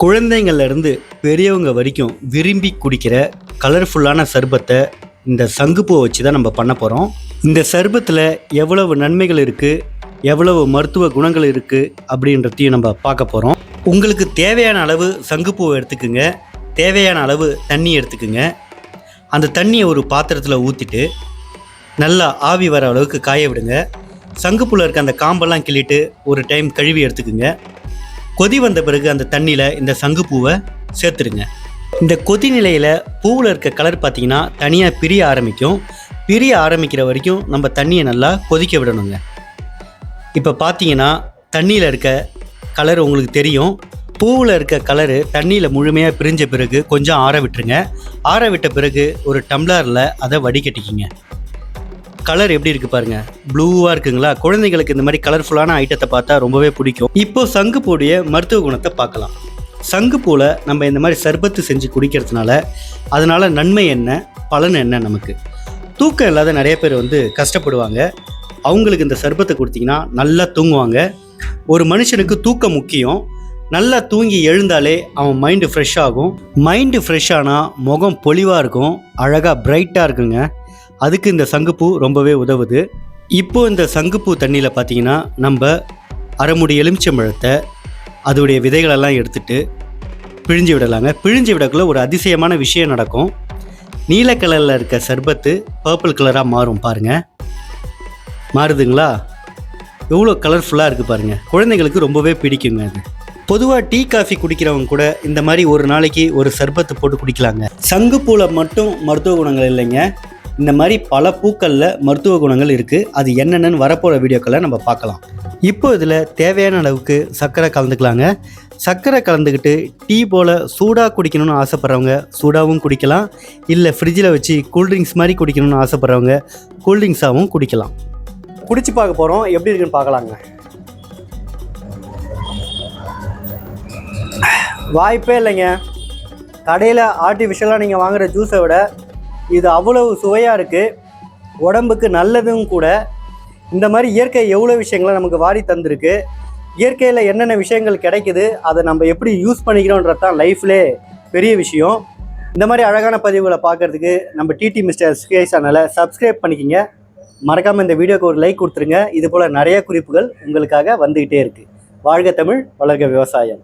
குழந்தைங்கள்லேருந்து பெரியவங்க வரைக்கும் விரும்பி குடிக்கிற கலர்ஃபுல்லான சர்பத்தை இந்த சங்குப்பூவை வச்சு தான் நம்ம பண்ண போகிறோம். இந்த சர்பத்தில் எவ்வளவு நன்மைகள் இருக்குது, எவ்வளவு மருத்துவ குணங்கள் இருக்குது அப்படின்றதையும் நம்ம பார்க்க போகிறோம். உங்களுக்கு தேவையான அளவு சங்குப்பூவை எடுத்துக்குங்க, தேவையான அளவு தண்ணி எடுத்துக்குங்க. அந்த தண்ணியை ஒரு பாத்திரத்தில் ஊற்றிட்டு நல்லா ஆவி வர அளவுக்கு காய விடுங்க. சங்குப்பூவில் இருக்க அந்த காம்பெல்லாம் கிள்ளிட்டு ஒரு டைம் கழுவி எடுத்துக்குங்க. கொதி வந்த பிறகு அந்த தண்ணியில் இந்த சங்குப்பூவை சேர்த்துடுங்க. இந்த கொதி நிலையில் பூவில் இருக்க கலர் பார்த்திங்கன்னா தனியாக பிரிய ஆரம்பிக்கும். பிரிய ஆரம்பிக்கிற வரைக்கும் நம்ம தண்ணியை நல்லா கொதிக்க விடணுங்க. இப்போ பார்த்தீங்கன்னா தண்ணியில் இருக்க கலர் உங்களுக்கு தெரியும். பூவில் இருக்க கலரு தண்ணியில் முழுமையாக பிரிஞ்ச பிறகு கொஞ்சம் ஆற விட்டுருங்க. ஆற விட்ட பிறகு ஒரு டம்ளரில் அதை வடிகட்டிக்கிங்க. கலர் எப்படி இருக்குது பாருங்கள், ப்ளூவாக இருக்குங்களா? குழந்தைங்களுக்கு இந்த மாதிரி கலர்ஃபுல்லான ஐட்டத்தை பார்த்தா ரொம்பவே பிடிக்கும். இப்போ சங்குப்பூடைய மருத்துவ குணத்தை பார்க்கலாம். சங்குப்பூவில் நம்ம இந்த மாதிரி சர்பத்து செஞ்சு குடிக்கிறதுனால அதனால் நன்மை என்ன, பலன் என்ன? நமக்கு தூக்கம் இல்லாத நிறைய பேர் கஷ்டப்படுவாங்க. அவங்களுக்கு இந்த சர்பத்தை கொடுத்தீங்கன்னா நல்லா தூங்குவாங்க. ஒரு மனுஷனுக்கு தூக்கம் முக்கியம். நல்லா தூங்கி எழுந்தாலே அவன் மைண்டு ஃப்ரெஷ் ஆகும். மைண்டு ஃப்ரெஷ் ஆனால் முகம் பொலிவாக இருக்கும், அழகாக பிரைட்டாக இருக்குங்க. அதுக்கு இந்த சங்குப்பூ ரொம்பவே உதவுது. இப்போது இந்த சங்குப்பூ தண்ணியில் பார்த்தீங்கன்னா நம்ம அரைமுடி எலுமிச்சம்பழத்தை அதோடைய விதைகளெல்லாம் எடுத்துகிட்டு பிழிஞ்சு விடலாங்க. பிழிஞ்சு விடக்குள்ள ஒரு அதிசயமான விஷயம் நடக்கும். நீல கலரில் இருக்க சர்பத்து பர்பிள் கலராக மாறும் பாருங்கள். மாறுதுங்களா? எவ்வளோ கலர்ஃபுல்லாக இருக்குது பாருங்கள். குழந்தைங்களுக்கு ரொம்பவே பிடிக்குங்க. அது பொதுவாக டீ காஃபி குடிக்கிறவங்க கூட இந்த மாதிரி ஒரு நாளைக்கு ஒரு சர்பத்து போட்டு குடிக்கலாங்க. சங்குப்பூவில் மட்டும் மருத்துவ குணங்கள் இல்லைங்க, இந்த மாதிரி பல பூக்களில் மருத்துவ குணங்கள் இருக்குது. அது என்னென்னு வரப்போகிற வீடியோக்களை நம்ம பார்க்கலாம். இப்போ இதில் தேவையான அளவுக்கு சர்க்கரை கலந்துக்கலாங்க. சர்க்கரை கலந்துக்கிட்டு டீ போல் சூடாக குடிக்கணும்னு ஆசைப்பட்றவங்க சூடாகவும் குடிக்கலாம். இல்லை ஃப்ரிட்ஜில் வச்சு கூல்ட்ரிங்க்ஸ் மாதிரி குடிக்கணும்னு ஆசைப்பட்றவங்க கூல்ட்ரிங்க்ஸாகவும் குடிக்கலாம். குடிச்சு பார்க்க போகிறோம், எப்படி இருக்குன்னு பார்க்கலாங்க. வாய்ப்பே இல்லைங்க. கடையில் ஆர்டிஃபிஷியலாக நீங்கள் வாங்குகிற ஜூஸை விட இது அவ்வளவு சுவையாக இருக்குது, உடம்புக்கு நல்லதும் கூட. இந்த மாதிரி இயற்கை எவ்வளோ விஷயங்களை நமக்கு வாரி தந்திருக்கு. இயற்கையில் என்னென்ன விஷயங்கள் கிடைக்குது, அதை நம்ம எப்படி யூஸ் பண்ணிக்கிறோன்றது தான் லைஃப்லே பெரிய விஷயம். இந்த மாதிரி அழகான பதிவுகளை பார்க்குறதுக்கு நம்ம டிடி மிஸ்டர் SKI சேனலை சப்ஸ்கிரைப் பண்ணிக்கிங்க. மறக்காமல் இந்த வீடியோக்கு ஒரு லைக் கொடுத்துருங்க. இது போல் நிறைய குறிப்புகள் உங்களுக்காக வந்துக்கிட்டே இருக்குது. வாழ்க தமிழ், வளர்க விவசாயம்.